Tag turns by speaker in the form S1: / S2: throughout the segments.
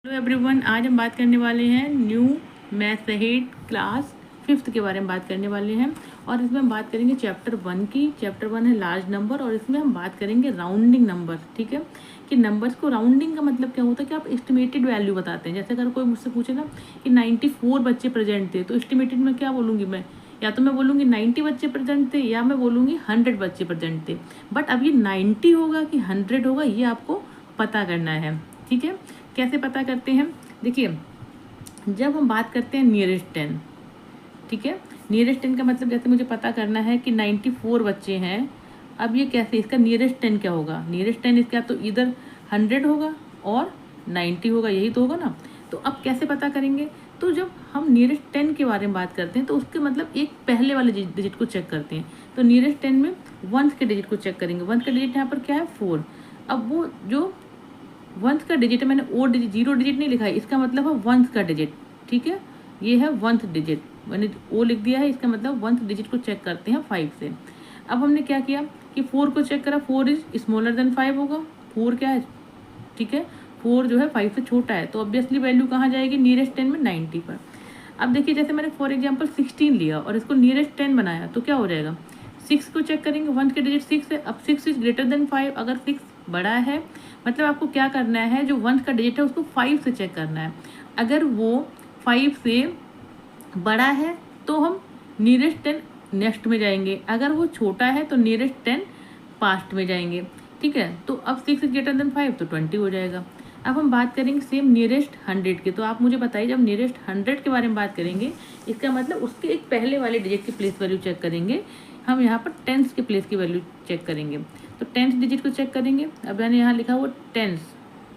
S1: Hello everyone, आज हम बात करने वाले हैं new maths ahead class 5th के बारे में बात करने वाले हैं। और इसमें हम बात करेंगे चैप्टर 1 की। चैप्टर 1 है लार्ज नंबर और इसमें हम बात करेंगे राउंडिंग नंबर। ठीक है, कि नंबर्स को राउंडिंग का मतलब क्या होता है कि आप एस्टिमेटेड वैल्यू बताते हैं। जैसे अगर कोई मुझसे पूछे ना कि 94 बच्चे प्रेजेंट थे, तो एस्टिमेटेड में क्या बोलूँगी मैं? या तो मैं बोलूँगी 90 बच्चे प्रेजेंट थे, या मैं बोलूँगी 100 बच्चे प्रेजेंट थे। बट अब ये 90 होगा कि 100 होगा, ये आपको पता करना है। ठीक है, कैसे पता करते हैं? देखिए, जब हम बात करते हैं नियरेस्ट 10, ठीक है, नियरेस्ट 10 का मतलब जैसे मुझे पता करना है कि 94 बच्चे हैं। अब ये कैसे, इसका नियरेस्ट 10 क्या होगा? नियरेस्ट 10 इसका तो इधर 100 होगा और 90 होगा, यही तो होगा ना। तो अब कैसे पता करेंगे? तो जब हम नियरेस्ट 10 के बारे में बात करते हैं तो उसके मतलब एक पहले वाले डिजिट को चेक करते हैं। तो नियरेस्ट 10 में वंथ के डिजिट को चेक करेंगे। वंथ का डिजिट यहाँ पर क्या है? 4। अब वो जो वंथ का डिजिट है, मैंने ओ डिजिट, 0 डिजिट नहीं लिखा है, इसका मतलब है वंथ का डिजिट। ठीक है, ये है वंथ डिजिट, मैंने ओ लिख दिया है, इसका मतलब वंथ डिजिट को चेक करते हैं 5 से। अब हमने क्या किया कि 4 को चेक करा, 4 इज स्मॉलर देन 5 होगा। 4 क्या है? ठीक है, 4 जो है 5 से छोटा है, तो ऑब्वियसली वैल्यू कहाँ जाएगी? नियरेस्ट 10 में 90 पर। अब देखिए, जैसे मैंने फॉर एग्जाम्पल 16 लिया और इसको नियरेस्ट 10 बनाया, तो क्या हो जाएगा? 6 को चेक करेंगे, वंथ के डिजिट 6 है। अब 6 इज ग्रेटर देन 5, अगर 6 बड़ा है मतलब आपको क्या करना है, जो वंथ का डिजिट है उसको 5 से चेक करना है। अगर वो 5 से बड़ा है तो हम नियरेस्ट 10 नेक्स्ट में जाएंगे, अगर वो छोटा है तो नियरेस्ट 10 पास्ट में जाएंगे। ठीक है, तो अब 6 इज ग्रेटर देन 5 तो 20 हो जाएगा। अब हम बात करेंगे सेम नियरेस्ट 100 के। तो आप मुझे बताइए, जब नियरेस्ट 100 के बारे में बात करेंगे, इसका मतलब उसके एक पहले वाले डिजिट की प्लेस वैल्यू चेक करेंगे। हम यहाँ पर टेंस के प्लेस की वैल्यू चेक करेंगे। तो टेंथ डिजिट को चेक करेंगे। अब मैंने यहाँ लिखा वो टेंस,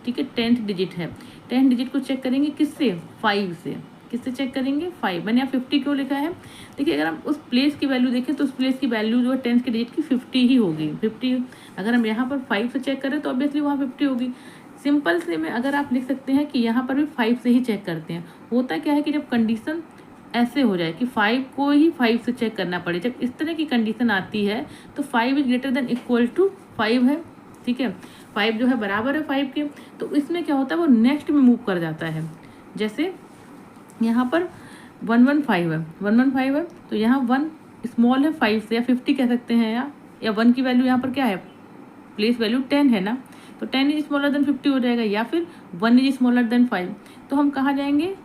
S1: ठीक है, टेंथ डिजिट है। टेंथ डिजिट को चेक करेंगे किससे? 5 से। किससे चेक करेंगे? 5। मैंने यहाँ 50 क्यों लिखा है? देखिए, अगर हम उस प्लेस की वैल्यू देखें तो उस प्लेस की वैल्यू जो है टेंथ के डिजिट की 50 ही होगी। 50 अगर हम यहाँ पर 5 से चेक करें तो ऑब्वियसली वहाँ 50 होगी। सिंपल से में अगर आप लिख सकते हैं कि यहाँ पर भी 5 से ही चेक करते हैं। होता क्या है कि जब कंडीशन ऐसे हो जाए कि 5 को ही 5 से चेक करना पड़े, जब इस तरह की कंडीशन आती है तो 5 is greater than equal to 5 है। ठीक है, 5 जो है बराबर है 5 के। तो इसमें क्या होता है, वो नेक्स्ट में मूव कर जाता है। जैसे यहाँ पर 115 है, 115 है, तो यहाँ 1 स्मॉल है 5 से, या 50 कह सकते हैं, या 1 की वैल्यू यहाँ पर क्या है? प्लेस वैल्यू 10 है ना, तो 10 इज स्मॉलर देन 50 हो जाएगा, या फिर 1 इज स्मॉलर देन 5। तो हम कहाँ जाएंगे?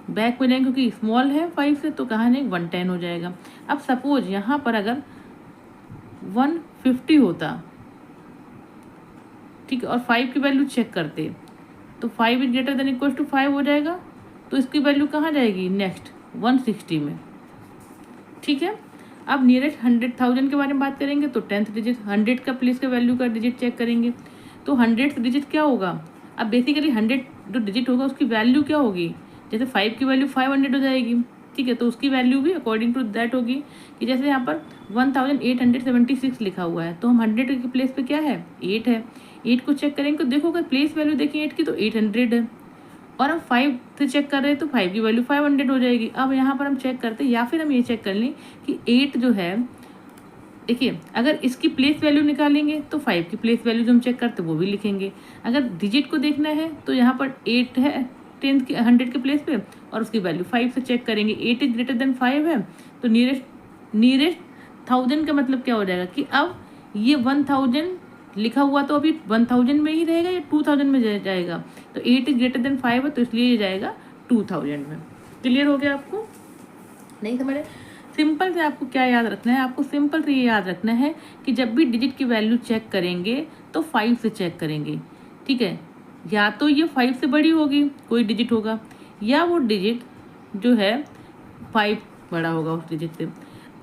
S1: बैक में जाएंगे, क्योंकि स्मॉल है 5 से, तो कहाँ जाएंगे? 110 हो जाएगा। अब सपोज यहाँ पर अगर 150 होता, ठीक है, और 5 की वैल्यू चेक करते, तो 5 is greater than equal to 5 हो जाएगा। तो इसकी वैल्यू कहाँ जाएगी? नेक्स्ट 160 में। ठीक है, अब नियरेस्ट 100,000 के बारे में बात करेंगे। तो 10th डिजिट 100 का प्लेस का वैल्यू का डिजिट चेक करेंगे। तो 100th डिजिट क्या होगा? अब बेसिकली 100 जो डिजिट होगा उसकी वैल्यू क्या होगी? जैसे 5 की वैल्यू 500 हो जाएगी। ठीक है, तो उसकी वैल्यू भी अकॉर्डिंग टू दैट होगी। कि जैसे यहाँ पर 1876 लिखा हुआ है, तो हम 100 के प्लेस पे क्या है? 8 है। 8 को चेक करेंगे तो देखो, अगर प्लेस वैल्यू देखें 8 की तो 800 है, और हम 5 से चेक कर रहे हैं तो 5 की वैल्यू 500 हो जाएगी। अब यहाँ पर हम चेक करते हैं, या फिर हम ये चेक कर लें कि 8 जो है, देखिए, अगर इसकी प्लेस वैल्यू निकालेंगे तो 5 की प्लेस वैल्यू जो हम चेक करते हैं वो भी लिखेंगे। अगर डिजिट को देखना है तो यहाँ पर 8 है 10 के 100 के प्लेस पे, और उसकी वैल्यू 5 से चेक करेंगे। 8 इज ग्रेटर देन 5 है, तो नियरेस्ट 1000 का मतलब क्या हो जाएगा कि अब ये 1000 लिखा हुआ तो अभी 1000 में ही रहेगा या 2000 में जाएगा? तो 8 इज ग्रेटर देन 5 है, तो इसलिए ये जाएगा 2000 में। क्लियर हो गया आपको? नहीं समझ? सिंपल से आपको क्या याद रखना है? आपको सिंपल से ये याद रखना है कि जब भी डिजिट की वैल्यू चेक करेंगे तो 5 से चेक करेंगे। ठीक है, या तो ये 5 से बड़ी होगी कोई डिजिट होगा, या वो डिजिट जो है 5 बड़ा होगा उस डिजिट से,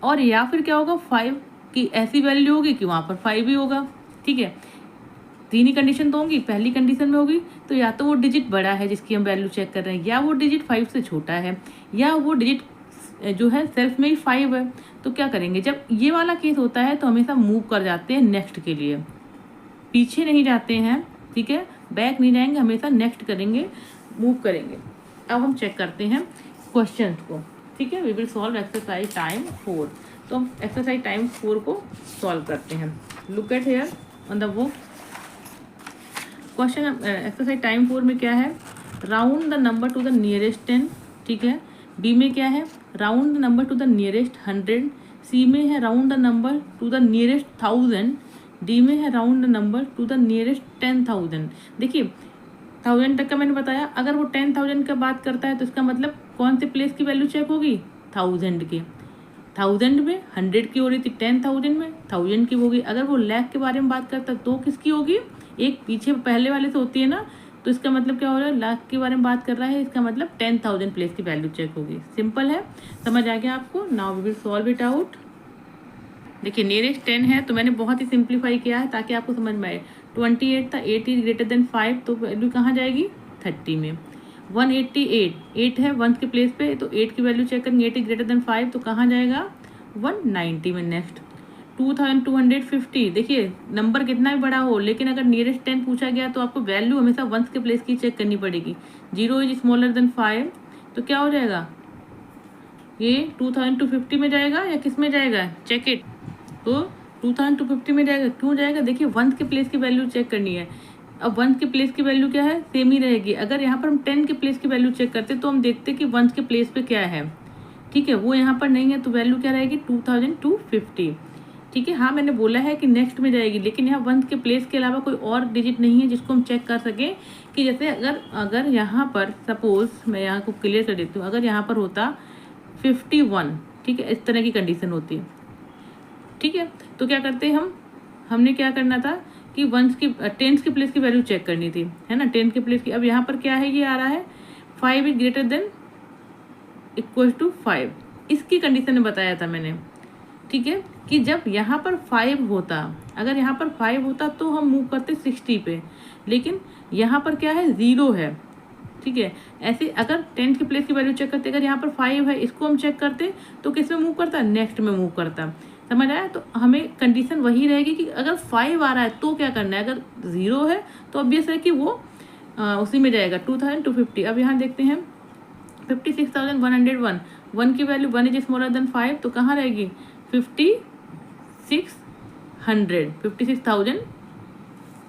S1: और या फिर क्या होगा, 5 की ऐसी वैल्यू होगी कि वहाँ पर 5 ही होगा। ठीक है, 3 ही कंडीशन तो होंगी। पहली कंडीशन में होगी तो या तो वो डिजिट बड़ा है जिसकी हम वैल्यू चेक कर रहे हैं, या वो डिजिट 5 से छोटा है, या वो डिजिट जो है सेल्फ में ही 5 है। तो क्या करेंगे? जब ये वाला केस होता है तो हमेशा मूव कर जाते हैं नेक्स्ट के लिए, पीछे नहीं जाते हैं। ठीक है, बैक नहीं जाएंगे, हमेशा नेक्स्ट करेंगे, मूव करेंगे। अब हम चेक करते हैं क्वेश्चन को। ठीक है, we will solve exercise time 4। तो हम एक्सरसाइज टाइम 4 को सॉल्व करते हैं। Look at here on the book. Question exercise time 4 में क्या है? Round the number to the nearest 10, ठीक है। बी में क्या है, round the number to the nearest 100। C में है round the number to the nearest 1000। D में है round the number to the nearest 10,000। देखिए 1000 तक का मैंने बताया, अगर वो 10,000 का बात करता है तो इसका मतलब कौन से प्लेस की वैल्यू चेक होगी, 1000 की। 1000 में 100 की हो रही थी, 10,000 में 1000 की होगी। अगर वो लाख के बारे में बात करता है तो किसकी होगी, एक पीछे पहले वाले से होती है ना, तो इसका मतलब क्या हो रहा है, लाख के बारे में बात कर रहा है, इसका मतलब 10,000 प्लेस की वैल्यू चेक होगी। सिंपल है, समझ आ गया आपको। Now we will solve it out. देखिए नियरेस्ट 10 है तो मैंने बहुत ही सिंप्लीफाई किया है ताकि आपको समझ में आए। 28 था, 8 इज ग्रेटर देन 5, तो वैल्यू कहाँ जाएगी, 30 में। 188, 8 है 1 के प्लेस पे, तो 8 की वैल्यू चेक करेंगे, 8 इज ग्रेटर देन 5, तो कहाँ जाएगा, 190 में। नेक्स्ट 2250, देखिए नंबर कितना भी बड़ा हो लेकिन अगर नियरेस्ट 10 पूछा गया तो आपको वैल्यू हमेशा 1 के प्लेस की चेक करनी पड़ेगी। 0 इज स्मॉलर देन 5, तो क्या हो जाएगा, ये 2250 में जाएगा या किस में जाएगा, चेक इट। तो 2250 में जाएगा, क्यों जाएगा, देखिए 1 के प्लेस की वैल्यू चेक करनी है। अब 1 के प्लेस की वैल्यू क्या है, सेम ही रहेगी। अगर यहाँ पर हम 10 के प्लेस की वैल्यू चेक करते तो हम देखते कि 1 के प्लेस पे क्या है, ठीक है, वो यहाँ पर नहीं है, तो वैल्यू क्या रहेगी, 2250, ठीक है। हाँ मैंने बोला है कि नेक्स्ट में जाएगी, लेकिन यहाँ 1 के प्लेस के अलावा कोई और डिजिट नहीं है जिसको हम चेक कर सकें कि जैसे अगर यहाँ पर सपोज मैं यहाँ को क्लियर कर देती हूँ, अगर यहाँ पर होता 51, ठीक है, इस तरह की कंडीशन होती है, ठीक है, तो क्या करते हैं हमने क्या करना था कि 1 की 10 के प्लेस की वैल्यू चेक करनी थी, है ना, 10 के प्लेस की। अब यहाँ पर क्या है, ये आ रहा है 5 is greater than equal to 5, इसकी कंडीशन में बताया था मैंने, ठीक है, कि जब यहाँ पर 5 होता, अगर यहाँ पर 5 होता तो हम मूव करते 60 पे, लेकिन यहाँ पर क्या है, 0 है, ठीक है। ऐसे अगर 10 के प्लेस की वैल्यू चेक करते, अगर यहाँ पर 5 है, इसको हम चेक करते तो किस में मूव करता, नेक्स्ट में मूव करता, समझ आया। तो हमें कंडीशन वही रहेगी कि अगर 5 आ रहा है तो क्या करना है, अगर 0 है तो ऑब्वियस है कि वो उसी में जाएगा, 2250। अब यहाँ देखते हैं 56,101, 1 की वैल्यू 1 इज स्मॉलर देन 5, तो कहाँ रहेगी, 56,000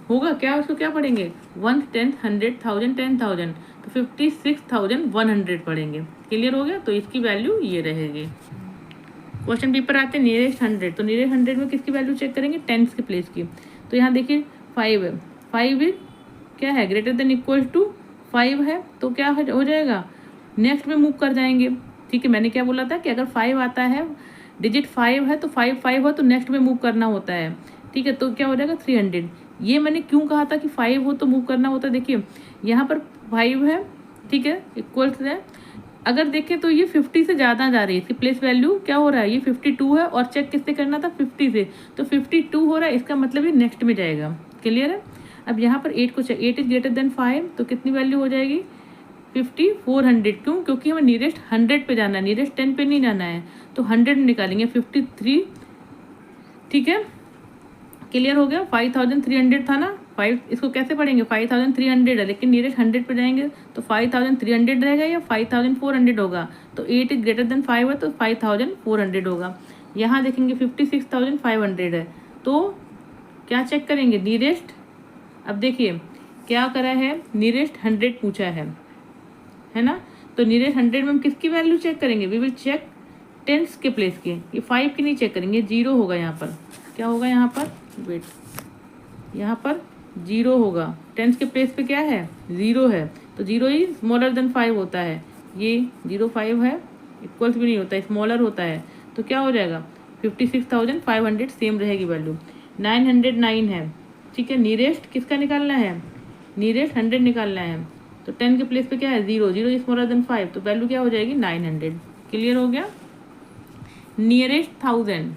S1: होगा क्या, उसको क्या पढ़ेंगे, 1 10 100 1000 10,000, तो 56,100 पढ़ेंगे। क्लियर हो गया, तो इसकी वैल्यू ये रहेगी। क्वेश्चन पेपर आते हैं नियरेस्ट 100, तो नियरेस्ट 100 में किसकी वैल्यू चेक करेंगे, 10 के प्लेस की। तो यहाँ देखिए 5 है, 5 क्या है, ग्रेटर देन इक्वल टू 5 है, तो क्या हो जाएगा, नेक्स्ट में मूव कर जाएंगे, ठीक है। मैंने क्या बोला था कि अगर 5 आता है, डिजिट 5 है, तो 5 हो तो नेक्स्ट में मूव करना होता है, ठीक है, तो क्या हो जाएगा 300। ये मैंने क्यों कहा था कि 5 हो तो मूव करना होता है, देखिए यहाँ पर 5 है, ठीक है, इक्वल्स है, अगर देखें तो ये 50 से ज़्यादा जा रही है, इसकी प्लेस वैल्यू क्या हो रहा है, ये 52 है, और चेक किससे करना था, 50 से, तो 52 हो रहा है, इसका मतलब ये नेक्स्ट में जाएगा। क्लियर है। अब यहाँ पर 8 को चेक, 8 इज ग्रेटर देन 5, तो कितनी वैल्यू हो जाएगी, 5400, क्यों, क्योंकि हमें नियरेस्ट 100 पे जाना है, नियरेस्ट 10 पे नहीं जाना है, तो 100 निकालेंगे, 53, ठीक है। क्लियर हो गया। 5300 था ना, 5, इसको कैसे पढ़ेंगे, 5300 है, लेकिन नियरेस्ट 100 पे जाएंगे तो 5300 रहेगा या 5400 होगा, तो 8 इज ग्रेटर देन 5 है, तो 5400 होगा। यहाँ देखेंगे 56,500 है, तो क्या चेक करेंगे, नियरेस्ट। अब देखिए क्या करा है, नियरेस्ट 100 पूछा है ना, तो नियरेस्ट 100 में हम किसकी वैल्यू चेक करेंगे, वी विल चेक 10 के प्लेस की, ये 5 की नहीं चेक करेंगे, 0 होगा यहाँ पर, क्या होगा यहाँ पर, वेट, यहाँ पर 0 होगा, 10 के प्लेस पे क्या है, 0 है, तो 0 ही स्मॉलर देन 5 होता है, ये 05 है, इक्वल्स भी नहीं होता, स्मॉलर होता है, तो क्या हो जाएगा 56,500 सेम रहेगी वैल्यू। 909 है, ठीक है, नियरेस्ट किसका निकालना है, नियरेस्ट 100 निकालना है, तो 10 के प्लेस पे क्या है, 0 0 स्मॉलर देन 5, तो वैल्यू क्या हो जाएगी 900। क्लियर हो गया। नियरेस्ट 1000,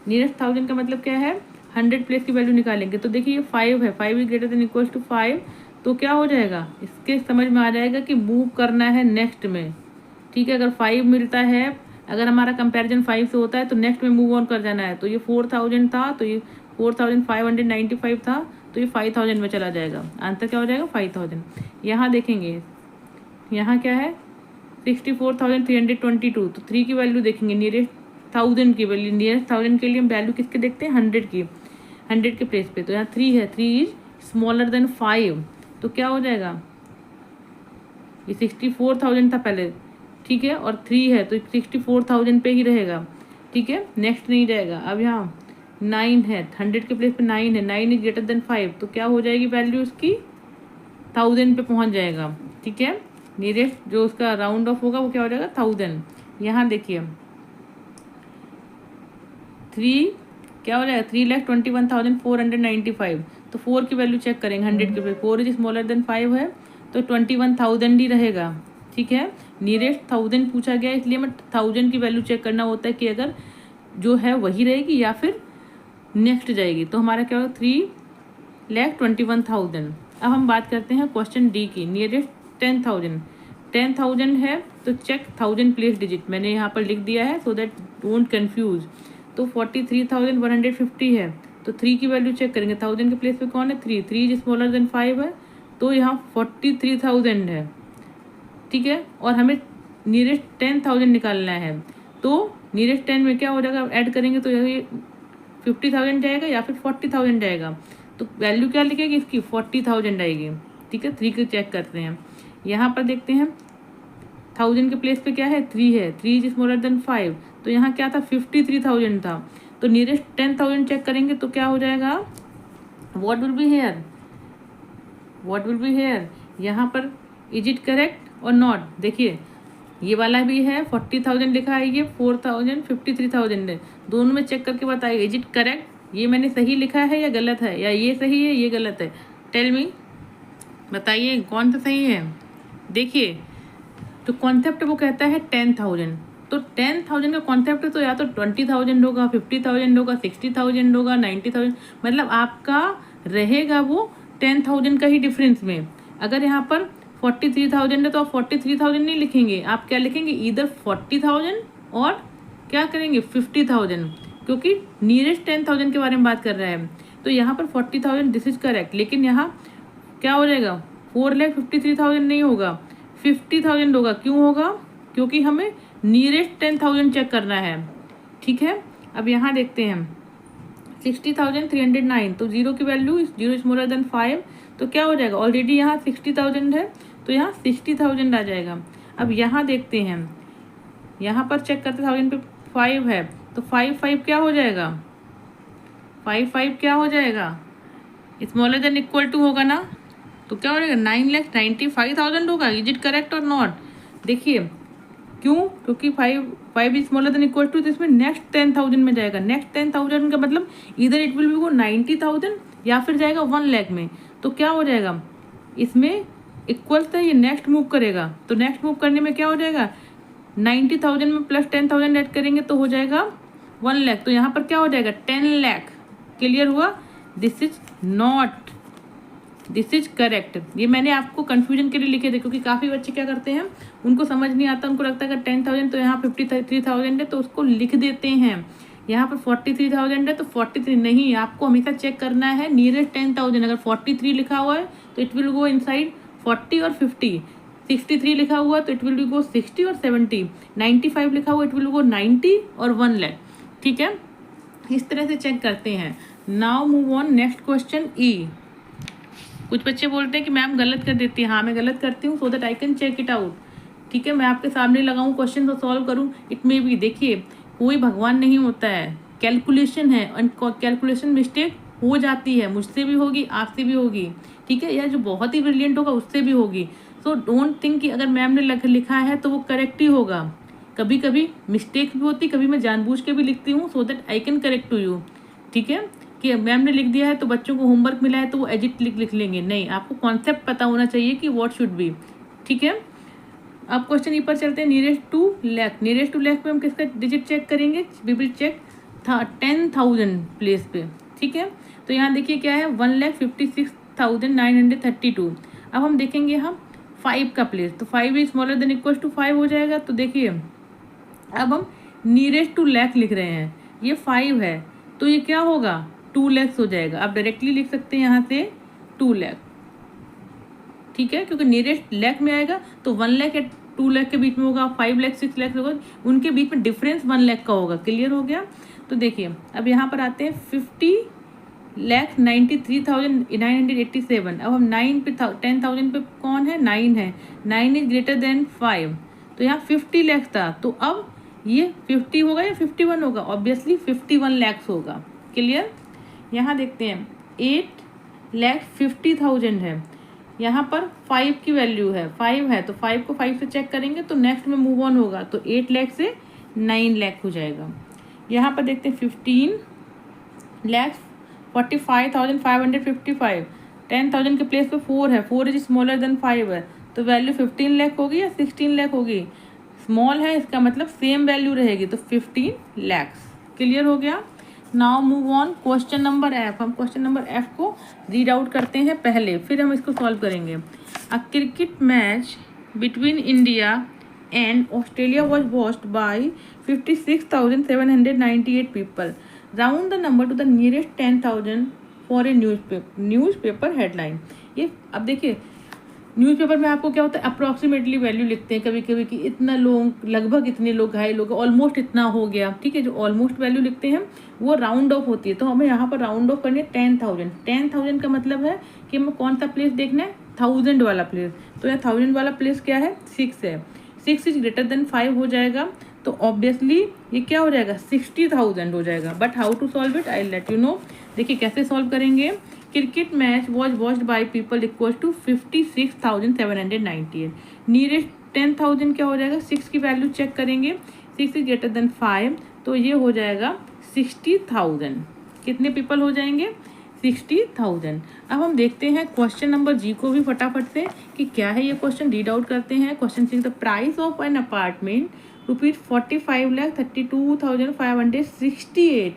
S1: नियरेस्ट 1000 का मतलब क्या है, 100 प्लेस की वैल्यू निकालेंगे, तो देखिए ये 5 है, 5 is greater than equal to 5, तो क्या हो जाएगा, इसके समझ में आ जाएगा कि मूव करना है नेक्स्ट में, ठीक है। अगर 5 मिलता है, अगर हमारा कंपैरिजन 5 से होता है तो नेक्स्ट में मूव ऑन कर जाना है, तो ये 4000 था, तो ये 4595 था, तो ये 5000 में चला जाएगा, आंसर क्या हो जाएगा 5000। यहाँ देखेंगे, यहाँ क्या है 64,322, तो 3 की वैल्यू देखेंगे, नियरेस्ट 1000 की वैल्यू, नियरेस्ट 1000 के लिए हम वैल्यू किसके देखते हैं, 100 की, 100 के प्लेस पे, तो यहाँ 3 है, 3 इज स्मॉलर देन 5, तो क्या हो जाएगा ये 64,000 था पहले, ठीक है, और 3 है तो 64,000 पे ही रहेगा, ठीक है, नेक्स्ट नहीं जाएगा। अब यहाँ 9 है, 100 के प्लेस पे 9 है, 9 इज ग्रेटर देन 5, तो क्या हो जाएगी वैल्यू उसकी 1000 पे पहुँच जाएगा, ठीक है। नियरेस्ट जो उसका राउंड ऑफ होगा वो क्या हो जाएगा 1000। यहाँ देखिए 3 क्या हो जाएगा 3,21,495, तो 4 की वैल्यू चेक करेंगे 100 के प्लेस, 4 इज स्मॉलर देन 5 है तो 21,000 ही रहेगा, ठीक है। नियरेस्ट 1000 पूछा गया इसलिए मैं 1000 की वैल्यू चेक करना होता है कि अगर जो है वही रहेगी या फिर नेक्स्ट जाएगी, तो हमारा क्या होगा 3,21,000। अब हम बात करते हैं क्वेश्चन डी की। नियरेस्ट 10,000 है तो चेक 1000 प्लेस डिजिट, मैंने यहाँ पर लिख दिया है सो दैट डोंट कंफ्यूज। तो 43,150 है तो 3 की वैल्यू चेक करेंगे, 1000 के प्लेस पे कौन है 3 इज स्मॉलर देन 5 है तो यहाँ 43,000 है, ठीक है। और हमें नियरेस्ट 10,000 निकालना है, तो नियरेस्ट 10 में क्या हो जाएगा ऐड करेंगे तो ये 50,000 जाएगा या फिर 40,000 जाएगा, तो वैल्यू क्या लिखेगी इसकी 40,000 आएगी, ठीक है। 3 को चेक करते हैं, यहाँ पर देखते हैं 1000 के प्लेस पे क्या है 3 है, 3 इज स्मॉलर देन 5, तो यहाँ क्या था 53,000 था, तो नियरेस्ट 10,000 चेक करेंगे तो क्या हो जाएगा व्हाट विल बी हेयर यहाँ पर इज इट करेक्ट और नॉट। देखिए ये वाला भी है 40,000 लिखा है, ये 4,000 53,000 है, दोनों में चेक करके बताइए इज इट करेक्ट, ये मैंने सही लिखा है या गलत है, या ये सही है ये गलत है, टेल मी, बताइए कौन सा सही है। देखिए तो कॉन्सेप्ट वो कहता है 10,000, तो 10,000 का कॉन्सेप्ट तो या तो 20,000 होगा, 50,000 होगा, 60,000 होगा, 90,000, मतलब आपका रहेगा वो 10,000 का ही डिफरेंस में। अगर यहाँ पर 43,000 है तो आप 43,000 नहीं लिखेंगे, आप क्या लिखेंगे इधर 40,000 और क्या करेंगे 50,000, क्योंकि नियरेस्ट 10,000 के बारे में बात कर रहा है। तो यहाँ पर 40,000 दिस इज करेक्ट, लेकिन यहाँ क्या हो जाएगा 4,53,000 नहीं होगा 50,000 होगा, क्यों होगा क्योंकि हमें नियरेस्ट 10,000 चेक करना है, ठीक है। अब यहाँ देखते हैं 60,309, तो 0 की वैल्यू 0 इज स्मॉलर देन 5, तो क्या हो जाएगा ऑलरेडी यहाँ 60,000 है तो यहाँ 60,000 आ जाएगा। अब यहाँ देखते हैं, यहाँ पर चेक करते 1000 पे 5 है तो 5 क्या हो जाएगा 5 क्या हो जाएगा स्मॉलर देन इक्वल टू होगा ना, तो क्या हो जाएगा 9,95,000 होगा, इज इट करेक्ट और नॉट। देखिए क्यों, क्योंकि 5 is smaller than equal to, तो इसमें नेक्स्ट 10,000 में जाएगा, नेक्स्ट 10,000 का मतलब इधर इट विल बी गो 90,000 या फिर जाएगा 1 लाख में, तो क्या हो जाएगा इसमें इक्वल था ये नेक्स्ट मूव करेगा, तो नेक्स्ट मूव करने में क्या हो जाएगा 90,000 में प्लस 10,000 ऐड करेंगे तो हो जाएगा 1 लाख, तो यहाँ पर क्या हो जाएगा 10 लाख। क्लियर हुआ, this is not, this is correct. ये मैंने आपको कंफ्यूजन के लिए लिखे थे, क्योंकि काफ़ी बच्चे क्या करते हैं उनको समझ नहीं आता, उनको लगता है कि 10,000 तो यहाँ 53,000 है तो उसको लिख देते हैं, यहाँ पर 43,000 है तो 43 नहीं, आपको हमेशा चेक करना है नियरेस्ट 10,000। अगर 43 लिखा हुआ है तो इट विल गो इनसाइड 40 और 50, 63 लिखा हुआ है तो इट विल गो 60 और 70, 95 लिखा हुआ इट विल गो 90 और 1 लाख, ठीक है। इस तरह से चेक करते हैं। Now move on next question E. कुछ बच्चे बोलते हैं कि मैम गलत कर देती है, हाँ मैं गलत करती हूँ so that I can check it out, ठीक है। मैं आपके सामने लगाऊँ क्वेश्चन तो सॉल्व करूँ, इट मे बी, देखिए कोई भगवान नहीं होता है, कैलकुलेशन है और कैलकुलेशन मिस्टेक हो जाती है, मुझसे भी होगी आपसे भी होगी, ठीक है, या जो बहुत ही ब्रिलियंट होगा उससे भी होगी। सो डोंट थिंक कि अगर मैम ने लिखा है तो वो करेक्ट ही होगा, कभी कभी मिस्टेक भी होती, कभी मैं जानबूझ के भी लिखती हूँ so that I can correct to you, ठीक है। कि मैम ने लिख दिया है तो बच्चों को होमवर्क मिला है तो वो एडिट लिख लेंगे, नहीं, आपको कॉन्सेप्ट पता होना चाहिए कि व्हाट शुड बी, ठीक है। अब क्वेश्चन ई पर चलते हैं। Nearest to lakh, nearest to lakh पे हम किसका डिजिट चेक करेंगे, वी विल चेक 10,000 प्लेस पे, ठीक है। तो यहाँ देखिए क्या है 1,56,932। अब हम देखेंगे हम 5 का प्लेस, तो 5 is smaller than equal to 5 हो जाएगा, तो देखिए अब हम नियरेस्ट टू लाख लिख रहे हैं, ये 5 है तो ये क्या होगा 2 लाख हो जाएगा। आप डायरेक्टली लिख सकते हैं यहाँ से 2 लाख, ठीक है, क्योंकि नियरेस्ट लाख में आएगा तो 1 लाख या 2 लाख के बीच में होगा, 5 लाख 6 लाख होगा, उनके बीच में डिफरेंस 1 लाख का होगा। क्लियर हो गया। तो देखिए अब यहाँ पर आते हैं 1,93,987। अब हम 9 पे 10,000 पे कौन है, 9 है, 9 इज ग्रेटर देन 5, तो यहाँ 50 लाख था, तो अब ये 50 होगा या 51 होगा, ऑब्वियसली 51 लाख होगा। क्लियर। यहाँ देखते हैं 8,50,000 है, यहाँ पर 5 की वैल्यू है, 5 है तो 5 को 5 से चेक करेंगे तो नेक्स्ट में मूव ऑन होगा, तो 8 लाख से 9 लाख हो जाएगा। यहाँ पर देखते हैं 15,45,555, 10,000 के प्लेस पे 4 है, 4 इज स्मॉलर देन 5 है, तो वैल्यू 15 लाख होगी या 16 लाख होगी, स्मॉल है इसका मतलब सेम वैल्यू रहेगी, तो 15 लाख। क्लियर हो गया। Now move on question number F. हम क्वेश्चन नंबर एफ को रीड आउट करते हैं पहले, फिर हम इसको सॉल्व करेंगे। A cricket match between India and Australia was watched by 56,798 people. Round the number to the nearest 10,000 for a newspaper headline. ये अब देखिए न्यूज़पेपर में आपको क्या होता है, अप्रॉक्सीमेटली वैल्यू लिखते हैं कभी कभी कि इतना लोग, लगभग इतने लोग, 2.5 लोग, ऑलमोस्ट इतना हो गया, ठीक है। जो ऑलमोस्ट वैल्यू लिखते हैं वो राउंड ऑफ होती है, तो हमें यहाँ पर राउंड ऑफ करनी है 10,000। 10,000 का मतलब है कि हमें कौन सा प्लेस देखना है, 1000 वाला प्लेस, तो यहाँ 1000 वाला प्लेस क्या है, 6 है, 6 इज ग्रेटर देन 5 हो जाएगा, तो ऑब्वियसली ये क्या हो जाएगा, 60,000 हो जाएगा। But how to solve it, I let you know. देखिए कैसे सॉल्व करेंगे। Cricket match was watched by people equal to 56,798। Nearest 10,000 क्या हो जाएगा, 6 की वैल्यू चेक करेंगे, 6 इज ग्रेटर देन 5, तो ये हो जाएगा 60,000। कितने पीपल हो जाएंगे, 60,000। अब हम देखते हैं क्वेश्चन नंबर जी को भी फटाफट से कि क्या है ये क्वेश्चन, रीड आउट करते हैं। Question C, the price of an apartment ₹45,32,568।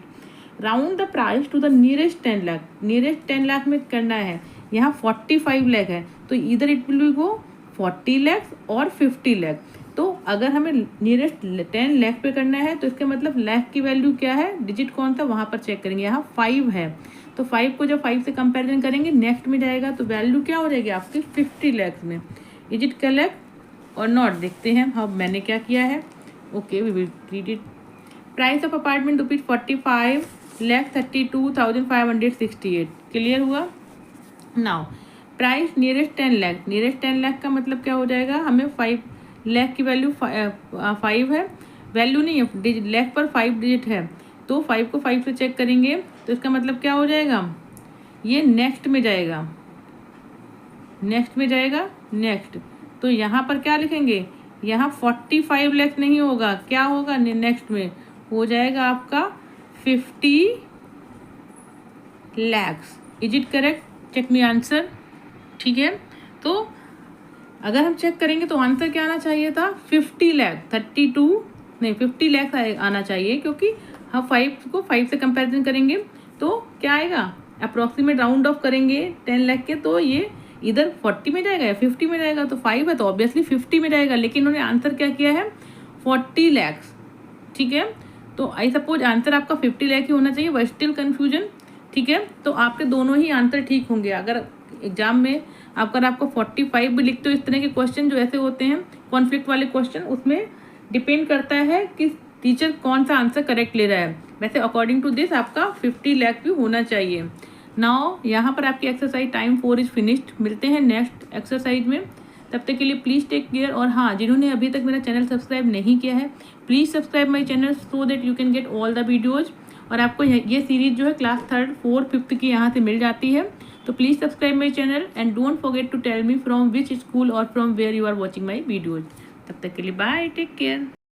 S1: Round the price to the nearest 10 lakh. Nearest 10 lakh में करना है, यहाँ 45 लाख है, तो इधर it will be go 40 lakh और 50 लाख। तो अगर हमें नियरेस्ट 10 लाख पे करना है तो इसका मतलब लाख की वैल्यू क्या है, डिजिट कौन सा वहाँ पर चेक करेंगे, यहाँ 5 है, तो 5 को जब 5 से कंपेरिजन करेंगे नेक्स्ट में जाएगा, तो वैल्यू क्या हो जाएगी आपकी 50 लाख में। इज इट करेक्ट और नॉट, देखते हैं। अब मैंने क्या किया है, okay we will read it. Price of apartment ₹45,32,568। Clear हुआ। Now price nearest 10 lakh. Nearest 10 lakh का मतलब क्या हो जाएगा, हमें 5 लाख की वैल्यू 5 है, वैल्यू नहीं है, लाख पर 5 डिजिट है, तो 5 को 5 से चेक करेंगे, तो इसका मतलब क्या हो जाएगा, ये नेक्स्ट में जाएगा, नेक्स्ट में जाएगा, नेक्स्ट। तो यहाँ पर क्या लिखेंगे, यहाँ 45 लाख नहीं होगा, क्या होगा नेक्स्ट में हो जाएगा आपका 50 lakh. Is it correct, check me answer, ठीक है। तो अगर हम चेक करेंगे तो आंसर क्या आना चाहिए था, 50 लाख, 50 लाख आना चाहिए, क्योंकि हम 5 को 5 से कंपैरिजन करेंगे तो क्या आएगा, अप्रॉक्सीमेट राउंड ऑफ करेंगे 10 लाख के, तो ये इधर 40 में जाएगा या 50 में जाएगा, तो 5 है तो ऑब्वियसली 50 में जाएगा, लेकिन उन्होंने आंसर क्या किया है 40 लाख, ठीक है। तो आई सपोज आंसर आपका 50 लाख ही होना चाहिए, बट स्टिल कन्फ्यूजन, ठीक है। तो आपके दोनों ही आंसर ठीक होंगे। अगर एग्जाम में अगर आपको 45 भी लिखते हो, इस तरह के क्वेश्चन जो ऐसे होते हैं कॉन्फ्लिक्ट वाले क्वेश्चन, उसमें डिपेंड करता है कि टीचर कौन सा आंसर करेक्ट ले रहा है। वैसे अकॉर्डिंग टू दिस आपका 50 लाख भी होना चाहिए। नाउ यहाँ पर आपकी एक्सरसाइज टाइम 4 इज फिनिश्ड। मिलते हैं नेक्स्ट एक्सरसाइज में, तब तक के लिए प्लीज़ टेक केयर। और हाँ, जिन्होंने अभी तक मेरा चैनल सब्सक्राइब नहीं किया है, please subscribe my channel so that you can get all the videos. और आपको ये सीरीज जो है क्लास 3rd, 4th, 5th की यहाँ से मिल जाती है। तो please subscribe my channel and don't forget to tell me from which school और from where you are watching my videos. तब तक के लिए बाय, टेक केयर।